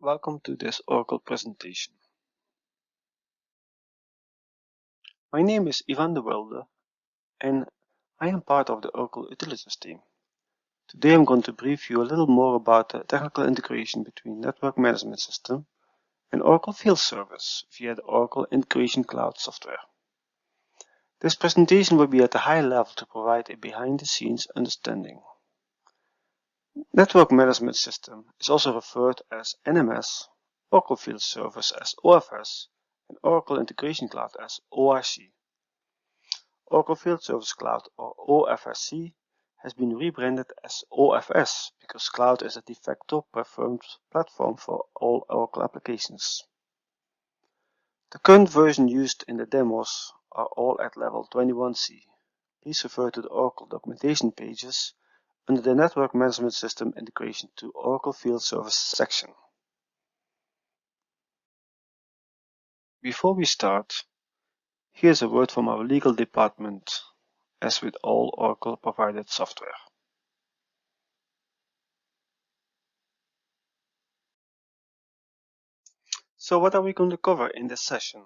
Welcome to this Oracle presentation. My name is Ivan de Wilde and I am part of the Oracle Utilities team. Today I'm going to brief you a little more about the technical integration between Network Management System and Oracle Field Service via the Oracle Integration Cloud software. This presentation will be at a high level to provide a behind-the-scenes understanding. Network Management System is also referred as NMS, Oracle Field Service as OFS, and Oracle Integration Cloud as OIC. Oracle Field Service Cloud, or OFSC, has been rebranded as OFS because cloud is a de facto preferred platform for all Oracle applications. The current version used in the demos are all at level 21C. Please refer to the Oracle documentation pages under the Network Management System Integration to Oracle Field Service section. Before we start, here's a word from our legal department, as with all Oracle provided software. So what are we going to cover in this session?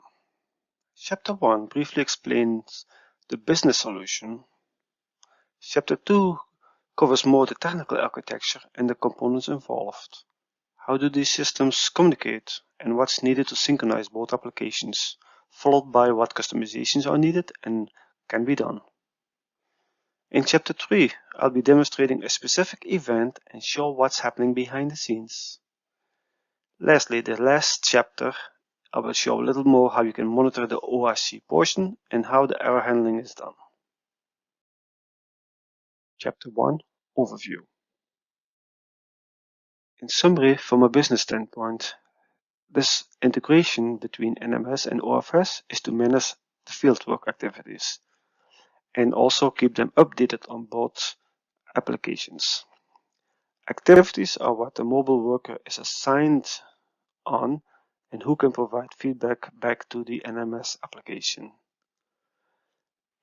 Chapter 1 briefly explains the business solution. Chapter 2 covers more the technical architecture and the components involved. How do these systems communicate and what's needed to synchronize both applications, followed by what customizations are needed and can be done. In Chapter 3, I'll be demonstrating a specific event and show what's happening behind the scenes. Lastly, the last chapter, I will show a little more how you can monitor the OIC portion and how the error handling is done. Chapter 1 Overview. In summary, from a business standpoint, this integration between NMS and OFS is to manage the fieldwork activities and also keep them updated on both applications. Activities are what the mobile worker is assigned on and who can provide feedback back to the NMS application.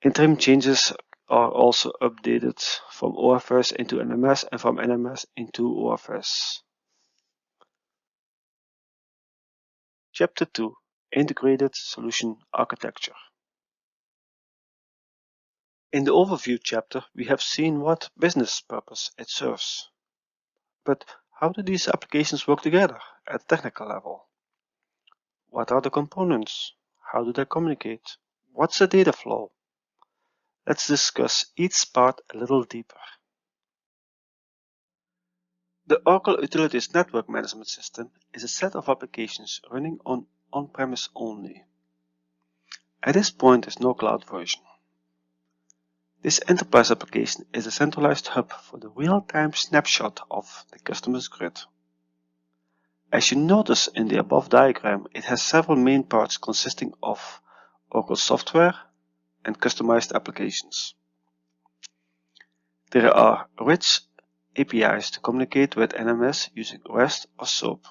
Interim changes are also updated from OFS into NMS and from NMS into OFS. Chapter 2 Integrated Solution Architecture. In the overview chapter, we have seen what business purpose it serves. But how do these applications work together at a technical level? What are the components? How do they communicate? What's the data flow? Let's discuss each part a little deeper. The Oracle Utilities Network Management System is a set of applications running on-premise only. At this point, there is no cloud version. This enterprise application is a centralized hub for the real-time snapshot of the customer's grid. As you notice in the above diagram, it has several main parts consisting of Oracle software and customized applications. There are rich APIs to communicate with NMS using REST or SOAP.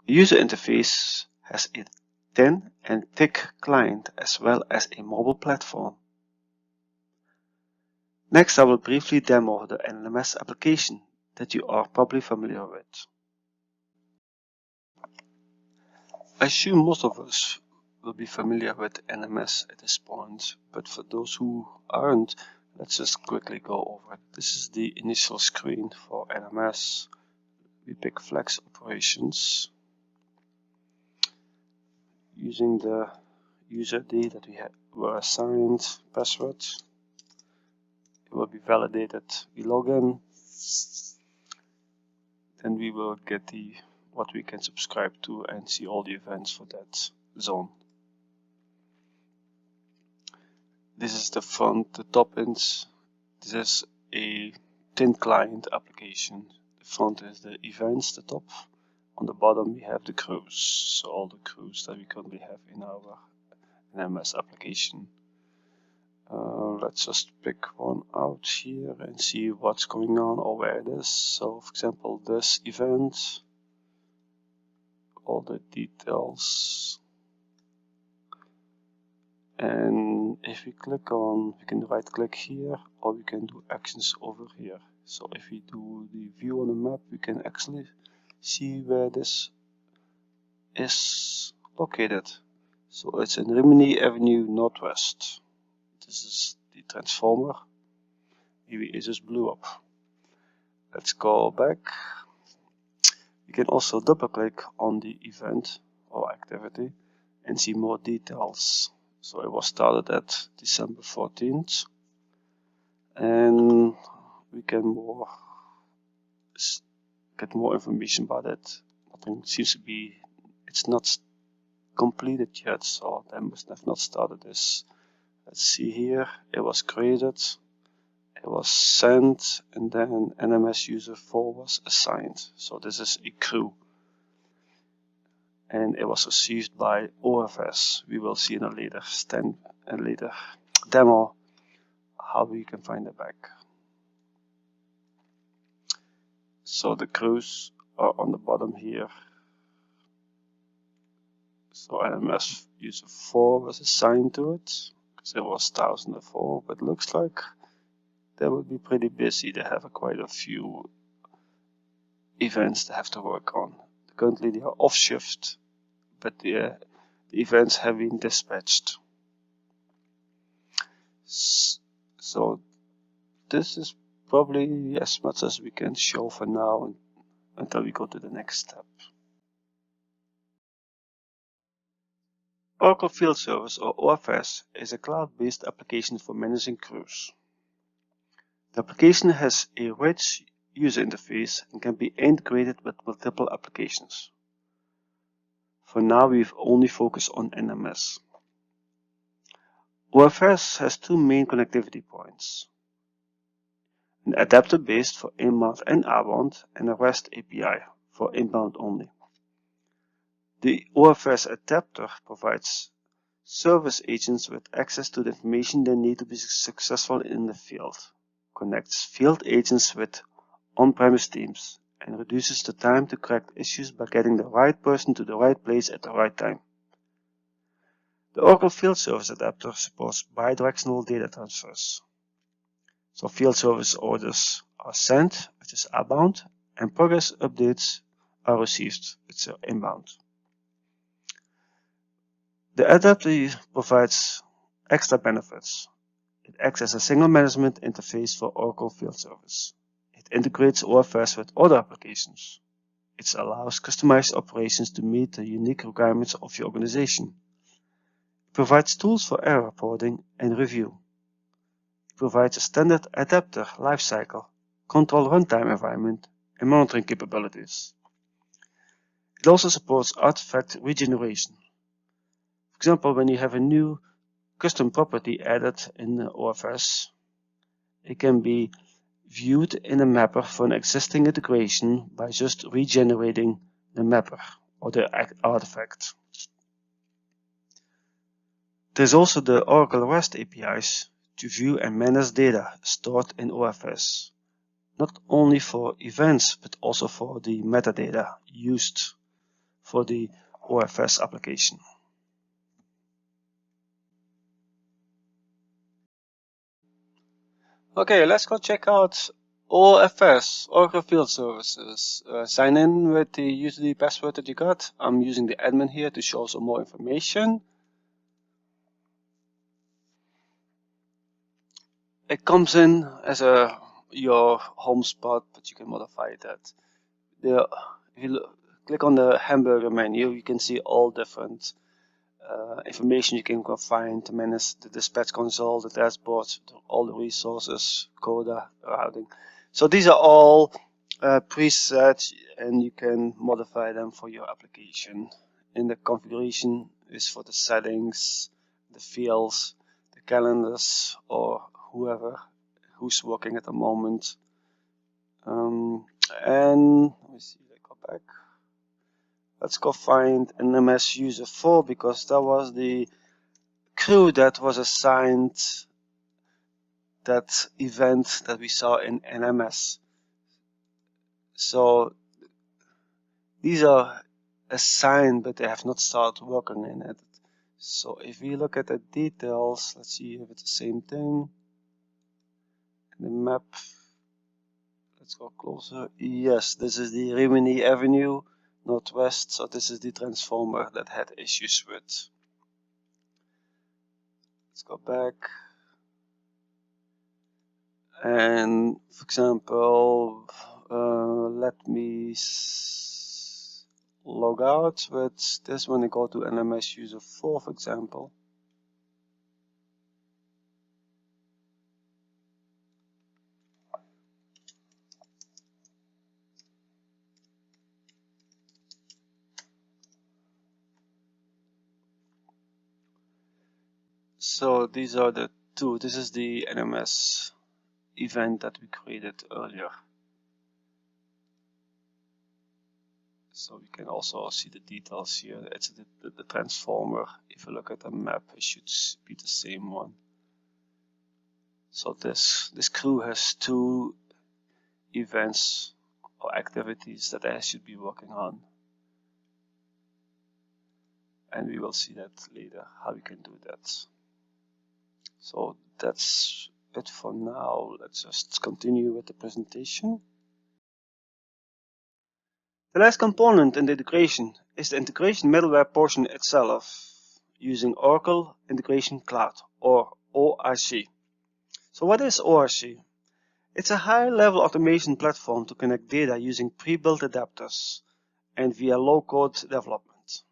The user interface has a thin and thick client as well as a mobile platform. Next, I will briefly demo the NMS application that you are probably familiar with. I assume most of us will be familiar with NMS at this point, but for those who aren't, let's just quickly go over it. This is the initial screen for NMS. We pick Flex Operations using the user ID that we were assigned, password. It will be validated. We log in, then we will get what we can subscribe to and see all the events for that zone. This is the front, the top ends. This is a thin client application. The front is the events, the top. On the bottom we have the crews, so all the crews that we currently have in our NMS application. Let's just pick one out here and see what's going on or where it is. So for example, this event, all the details. And if we click on, we can right click here or we can do actions over here. So if we do the view on the map, we can actually see where this is located. So it's in Rimini Avenue Northwest. This is the transformer. Maybe it just blew up. Let's go back. You can also double click on the event or activity and see more details. So it was started at December 14th, and we can get more information about it. Nothing seems to be, it's not completed yet, so they must have not started this. Let's see here, it was created, it was sent, and then NMS user 4 was assigned. So this is a crew, and it was received by OFS. We will see in a later demo how we can find it back. So the crews are on the bottom here. So NMS user 4 was assigned to it because it was 1004, but looks like they will be pretty busy. They have quite a few events they have to work on. Currently they are off shift, but the events have been dispatched. So this is probably as much as we can show for now until we go to the next step. Oracle Field Service, or OFS, is a cloud-based application for managing crews. The application has a rich user interface and can be integrated with multiple applications. For now, we've only focused on NMS. OFS has two main connectivity points: an adapter based for inbound and outbound, and a REST API for inbound only. The OFS adapter provides service agents with access to the information they need to be successful in the field, connects field agents with on-premise teams, and reduces the time to correct issues by getting the right person to the right place at the right time. The Oracle Field Service Adapter supports bidirectional data transfers. So field service orders are sent, which is outbound, and progress updates are received, which are inbound. The adapter provides extra benefits. It acts as a single management interface for Oracle Field Service. It integrates OFS with other applications. It allows customized operations to meet the unique requirements of your organization. It provides tools for error reporting and review. It provides a standard adapter lifecycle, control runtime environment, and monitoring capabilities. It also supports artifact regeneration. For example, when you have a new custom property added in the OFS, it can be viewed in a mapper for an existing integration by just regenerating the mapper or the artifact. There's also the Oracle REST APIs to view and manage data stored in OFS, not only for events but also for the metadata used for the OFS application. Okay, let's go check out OFS, Oracle Field Services. Sign in with the user password that you got. I'm using the admin here to show some more information. It comes in as your home spot, but you can modify that. If you click on the hamburger menu, you can see all different information you can find to manage the dispatch console, the dashboard, all the resources, Coda, routing. So these are all presets, and you can modify them for your application. In the configuration is for the settings, the fields, the calendars, or who's working at the moment. And let me see, let's go back. Let's go find NMS user 4 because that was the crew that was assigned that event that we saw in NMS. So these are assigned, but they have not started working in it. So if we look at the details, let's see if it's the same thing. In the map, let's Let's go closer. Yes, this is the Rimini Avenue, Northwest, so this is the transformer that had issues with. Let's go back. And for example, let me log out with this one and go to NMS user 4, for example. So these are the two. This is the NMS event that we created earlier. So we can also see the details here. It's the transformer. If you look at the map, it should be the same one. So this crew has two events or activities that I should be working on. And we will see that later, how we can do that. So that's it for now. Let's just continue with the presentation. The last component in the integration is the integration middleware portion itself using Oracle Integration Cloud, or OIC. So what is OIC? It's a high-level automation platform to connect data using pre-built adapters and via low-code development.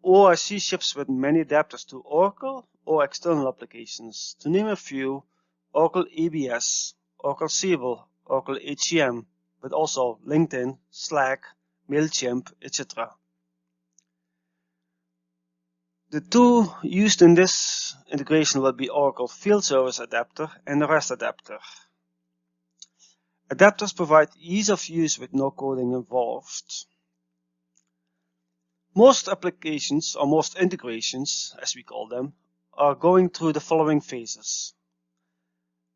OIC ships with many adapters to Oracle or external applications. To name a few, Oracle EBS, Oracle Siebel, Oracle HCM, but also LinkedIn, Slack, MailChimp, etc. The two used in this integration will be Oracle Field Service Adapter and the REST Adapter. Adapters provide ease of use with no coding involved. Most applications, or most integrations, as we call them, are going through the following phases.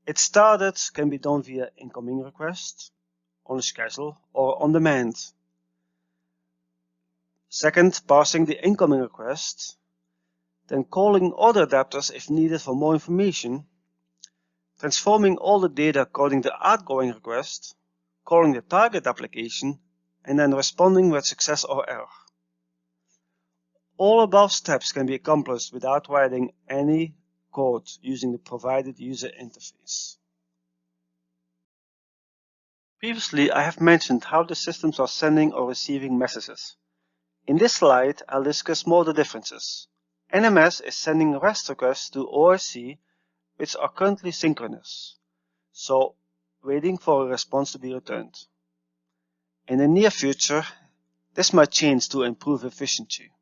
It started can be done via incoming request, on a schedule, or on demand. Second, parsing the incoming request, then calling other adapters if needed for more information, transforming all the data according to the outgoing request, calling the target application, and then responding with success or error. All above steps can be accomplished without writing any code using the provided user interface. Previously, I have mentioned how the systems are sending or receiving messages. In this slide, I'll discuss more the differences. NMS is sending REST requests to OIC, which are currently synchronous, so waiting for a response to be returned. In the near future, this might change to improve efficiency.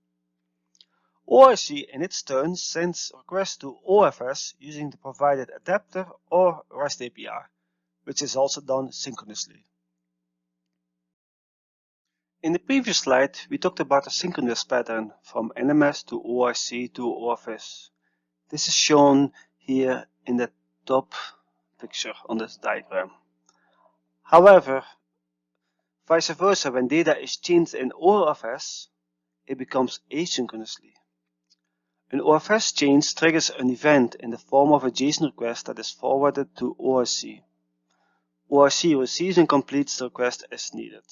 OIC in its turn sends requests to OFS using the provided adapter or REST API, which is also done synchronously. In the previous slide, we talked about a synchronous pattern from NMS to OIC to OFS. This is shown here in the top picture on this diagram. However, vice versa, when data is changed in OFS, it becomes asynchronously. An OFS change triggers an event in the form of a JSON request that is forwarded to OIC. OIC receives and completes the request as needed.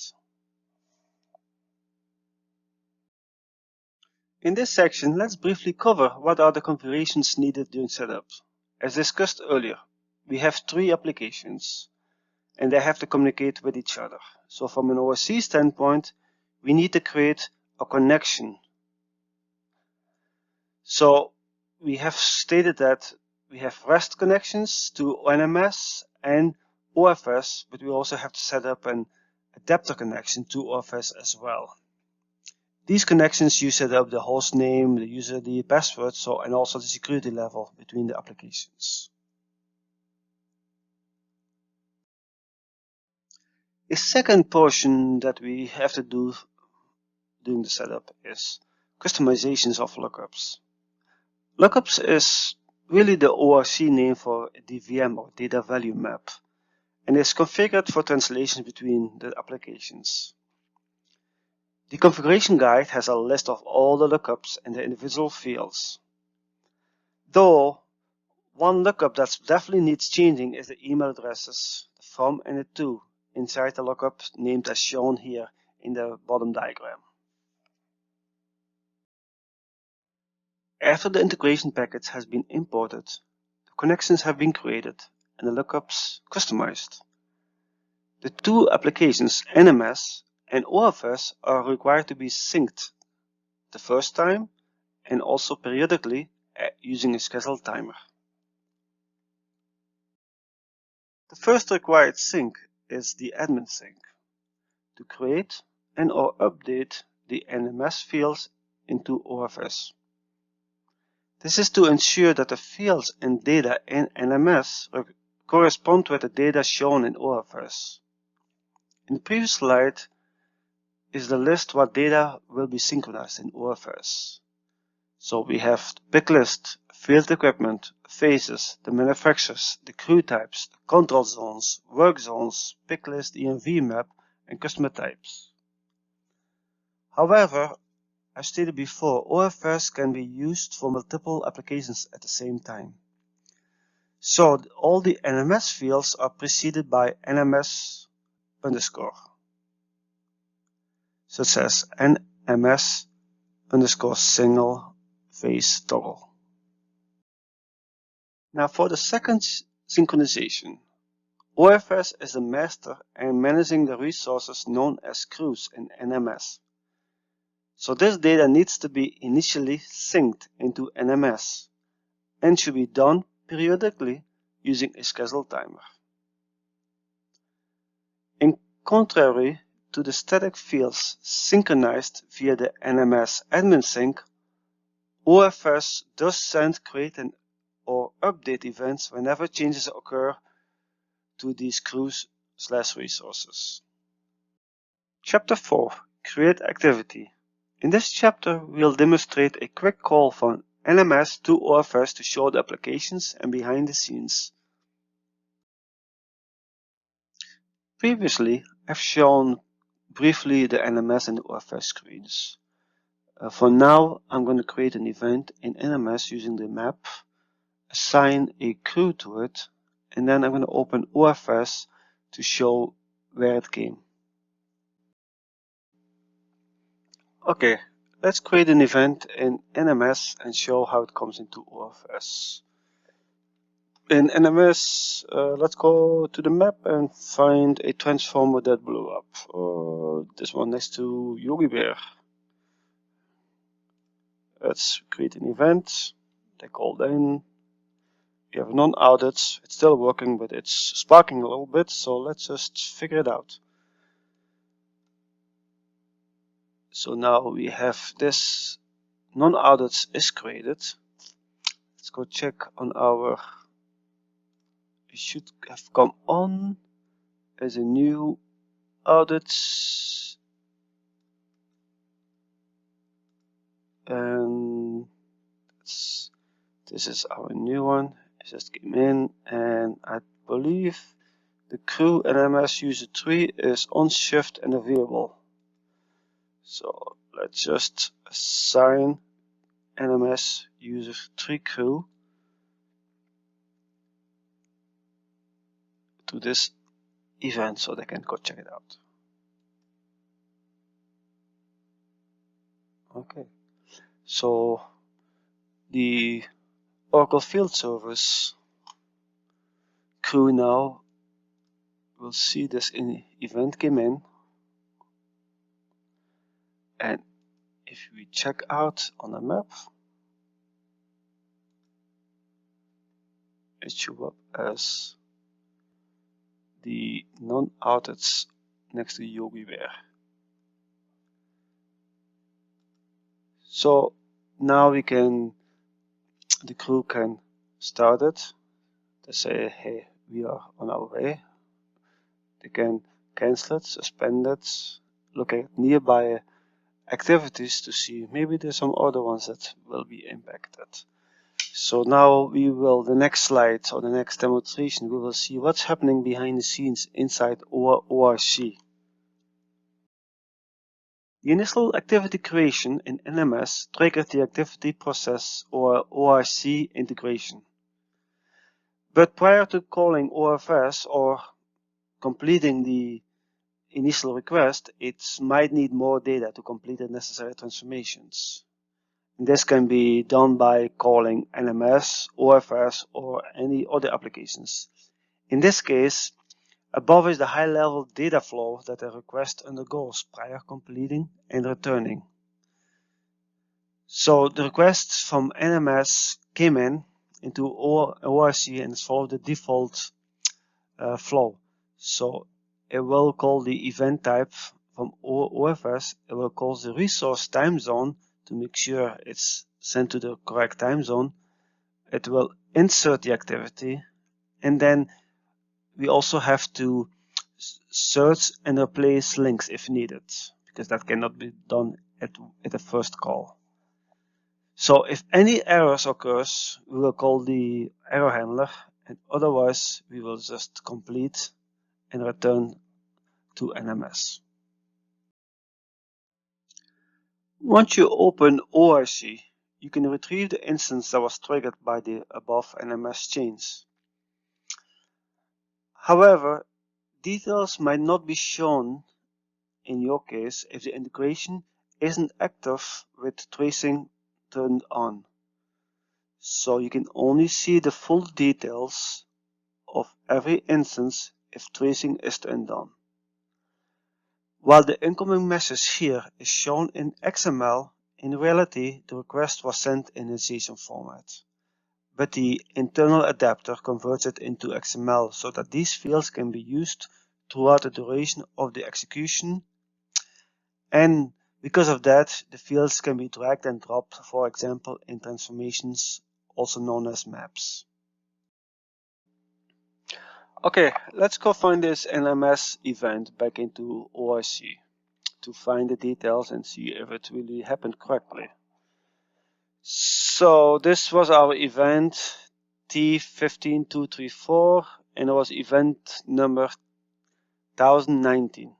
In this section, let's briefly cover what are the configurations needed during setup. As discussed earlier, we have three applications, and they have to communicate with each other. So from an OIC standpoint, we need to create a connection. So we have stated that we have REST connections to NMS and OFS, but we also have to set up an adapter connection to OFS as well. These connections you set up the host name, the user ID, password, and also the security level between the applications. The second portion that we have to do during the setup is customizations of lookups. Lookups is really the ORC name for DVM or data value map, and is configured for translation between the applications. The configuration guide has a list of all the lookups and the individual fields. Though one lookup that definitely needs changing is the email addresses, the from and a to inside the lookup named as shown here in the bottom diagram. After the integration package has been imported, the connections have been created and the lookups customized. The two applications NMS and OFS are required to be synced the first time and also periodically using a scheduled timer. The first required sync is the admin sync to create and or update the NMS fields into OFS. This is to ensure that the fields and data in NMS correspond with the data shown in OFS. In the previous slide is the list what data will be synchronized in OFS. So we have the pick list, field equipment, phases, the manufacturers, the crew types, the control zones, work zones, pick list, ENV map, and customer types. However, as stated before, OFS can be used for multiple applications at the same time. So all the NMS fields are preceded by NMS underscore, such as NMS underscore single phase toggle. Now for the second synchronization, OFS is the master and managing the resources known as crews in NMS. So this data needs to be initially synced into NMS and should be done periodically using a scheduled timer. In contrary to the static fields synchronized via the NMS admin sync, OFS does send, create, and or update events whenever changes occur to these crews/resources. Chapter 4. Create activity. In this chapter, we'll demonstrate a quick call from NMS to OFS to show the applications and behind the scenes. Previously, I've shown briefly the NMS and the OFS screens. For now, I'm going to create an event in NMS using the map, assign a crew to it, and then I'm going to open OFS to show where it came. Okay, let's create an event in NMS and show how it comes into OFS. In NMS, let's go to the map and find a transformer that blew up. This one next to Yogi Bear. Let's create an event. They called in. We have non-outage. It's still working, but it's sparking a little bit, so let's just figure it out. So now we have this non-outage is created. Let's go check on our, it should have come on as a new outage. And this is our new one. It just came in, and I believe the crew NMS user 3 is on shift and available. So let's just assign NMS user 3 crew to this event so they can go check it out. Okay, so the Oracle Field Service crew now will see this event came in, and if we check out on the map, it shows up as the non-outage next to Yogi Bear. So now the crew can start it. They say, hey, we are on our way. They can cancel it, suspend it, look at nearby activities to see maybe there's some other ones that will be impacted. So now the next slide or the next demonstration, we will see what's happening behind the scenes inside ORC. The initial activity creation in NMS triggered the activity process or ORC integration. But prior to calling OFS or completing the initial request, it might need more data to complete the necessary transformations. And this can be done by calling NMS, OFS, or any other applications. In this case, above is the high-level data flow that a request undergoes prior completing and returning. So the request from NMS came into ORC and followed the default flow. So it will call the event type from OFS. It will call the resource time zone to make sure it's sent to the correct time zone. It will insert the activity, and then we also have to search and replace links if needed, because that cannot be done at the first call. So if any errors occurs, we will call the error handler, and otherwise we will just complete and return to NMS. Once you open ORC, you can retrieve the instance that was triggered by the above NMS chains. However, details might not be shown in your case if the integration isn't active with tracing turned on. So you can only see the full details of every instance if tracing is turned on. While the incoming message here is shown in XML, in reality the request was sent in a JSON format. But the internal adapter converts it into XML so that these fields can be used throughout the duration of the execution, and because of that the fields can be dragged and dropped, for example in transformations, also known as maps. Okay, let's go find this NMS event back into ORC to find the details and see if it really happened correctly. So this was our event T15234, and it was event number 1019.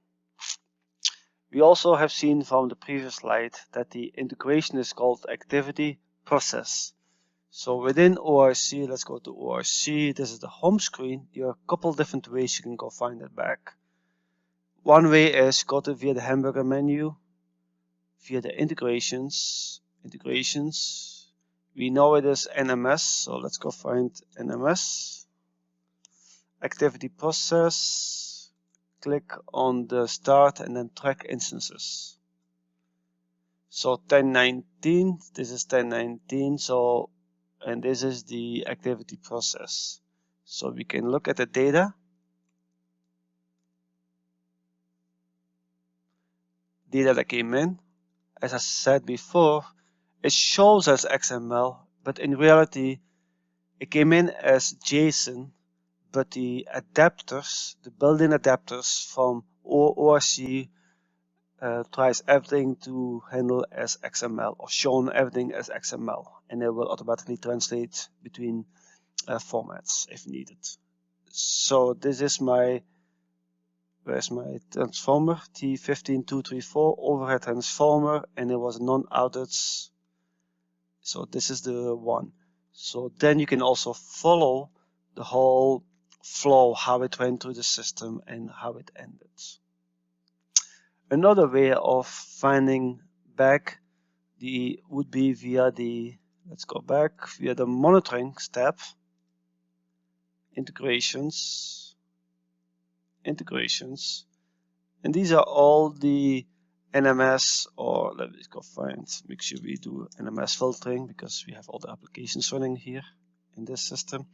We also have seen from the previous slide that the integration is called activity process. So within ORC, let's go to ORC. This is the home screen. There are a couple different ways you can go find it back. One way is go to via the hamburger menu, via the integrations. We know it is NMS, so let's go find NMS. Activity process. Click on the start and then track instances. So 1019, this is 1019, so and this is the activity process. So we can look at the data. Data that came in, as I said before, it shows as XML, but in reality it came in as JSON, but the adapters, the built-in adapters from ORC tries everything to handle as XML, or shown everything as XML, and it will automatically translate between formats if needed. So this is where's my transformer, T15234 overhead transformer, and it was non-outage. So this is the one. So then you can also follow the whole flow, how it went through the system and how it ended. Another way of finding back would be via the, let's go back, via the monitoring tab, integrations, and these are all the NMS, or let me go find, make sure we do NMS filtering because we have all the applications running here in this system.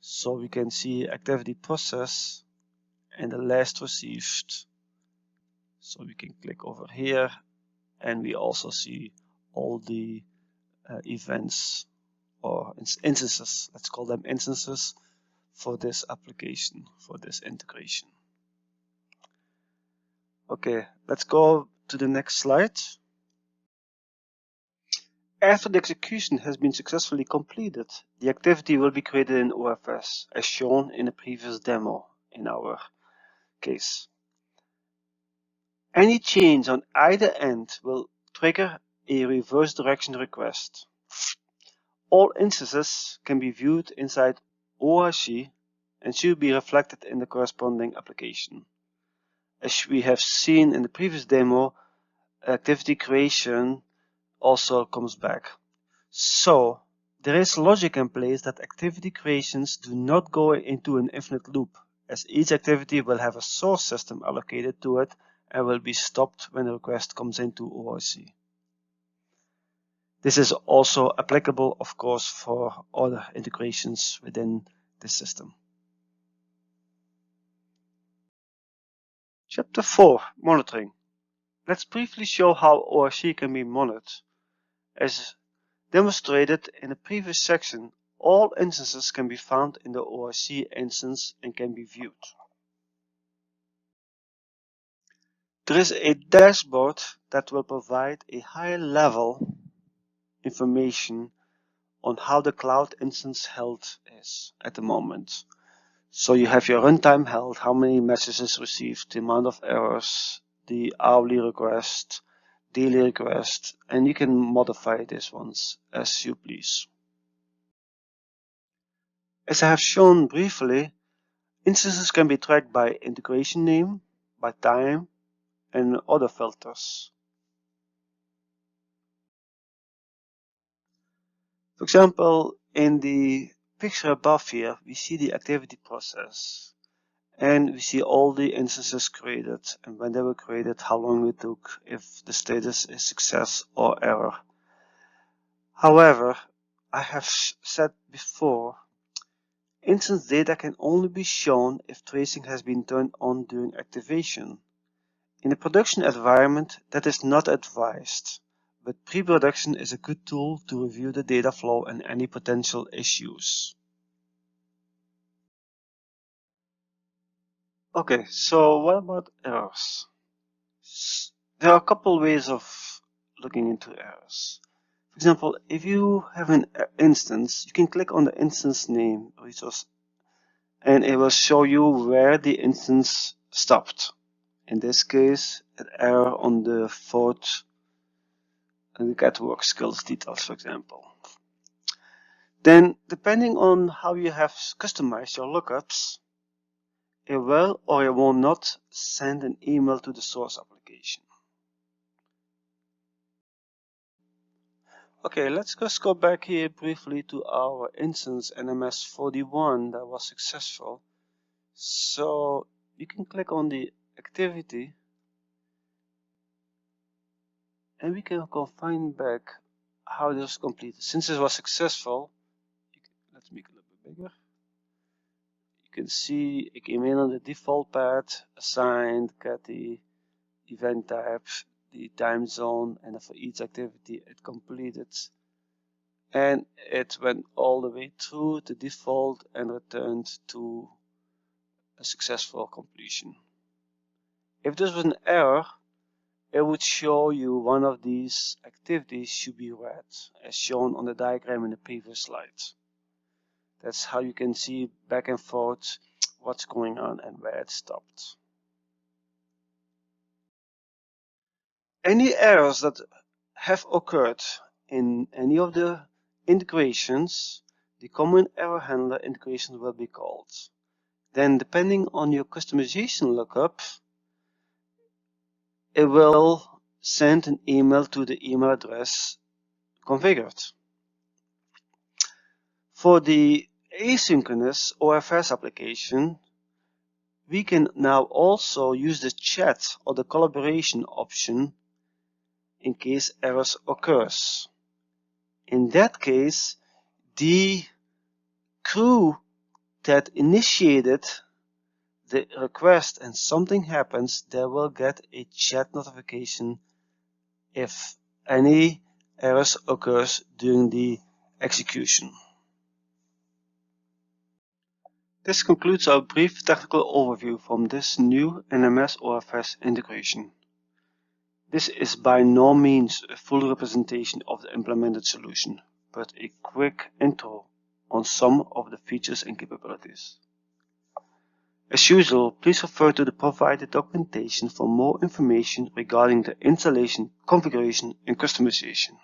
So we can see activity process and the last received. So we can click over here and we also see all the events or instances, let's call them instances, for this application, for this integration. Okay, let's go to the next slide. After the execution has been successfully completed, the activity will be created in OFS, as shown in the previous demo in our case. Any change on either end will trigger a reverse direction request. All instances can be viewed inside ORC and should be reflected in the corresponding application. As we have seen in the previous demo, activity creation also comes back. So there is logic in place that activity creations do not go into an infinite loop, as each activity will have a source system allocated to it and will be stopped when the request comes into ORC. This is also applicable, of course, for other integrations within the system. Chapter 4, Monitoring. Let's briefly show how ORC can be monitored. As demonstrated in the previous section, all instances can be found in the ORC instance and can be viewed. There is a dashboard that will provide a high-level information on how the cloud instance health is at the moment. So you have your runtime health, how many messages received, the amount of errors, the hourly request, daily request, and you can modify these ones as you please. As I have shown briefly, instances can be tracked by integration name, by time, and other filters. For example, in the picture above here, we see the activity process, and we see all the instances created and when they were created, how long it took, if the status is success or error. However, I have said before, instance data can only be shown if tracing has been turned on during activation. In a production environment, that is not advised, but pre-production is a good tool to review the data flow and any potential issues. Okay, so what about errors? There are a couple ways of looking into errors. For example, if you have an instance, you can click on the instance name resource and it will show you where the instance stopped. In this case, an error on the fourth and the get work skills details, for example. Then, depending on how you have customized your lookups, it will or it will not send an email to the source application. Okay, let's just go back here briefly to our instance NMS 41 that was successful. So you can click on the activity and we can confine back how this was completed. Since it was successful, let's make it a little bit bigger. You can see it came in on the default path, assigned, get the event type, the time zone, and for each activity it completed. And it went all the way through the default and returned to a successful completion. If this was an error, it would show you one of these activities should be read, as shown on the diagram in the previous slide. That's how you can see back and forth what's going on and where it stopped. Any errors that have occurred in any of the integrations, the common error handler integration will be called. Then, depending on your customization lookup, it will send an email to the email address configured. For the asynchronous OFS application, we can now also use the chat or the collaboration option in case errors occurs. In that case, the crew that initiated the request and something happens, they will get a chat notification if any errors occurs during the execution. This concludes our brief technical overview from this new NMS OFS integration. This is by no means a full representation of the implemented solution, but a quick intro on some of the features and capabilities. As usual, please refer to the provided documentation for more information regarding the installation, configuration, and customization.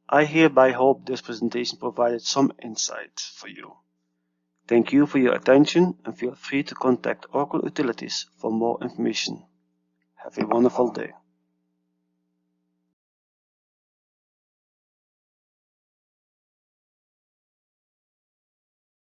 I hereby hope this presentation provided some insight for you. Thank you for your attention and feel free to contact Oracle Utilities for more information. Have a wonderful day.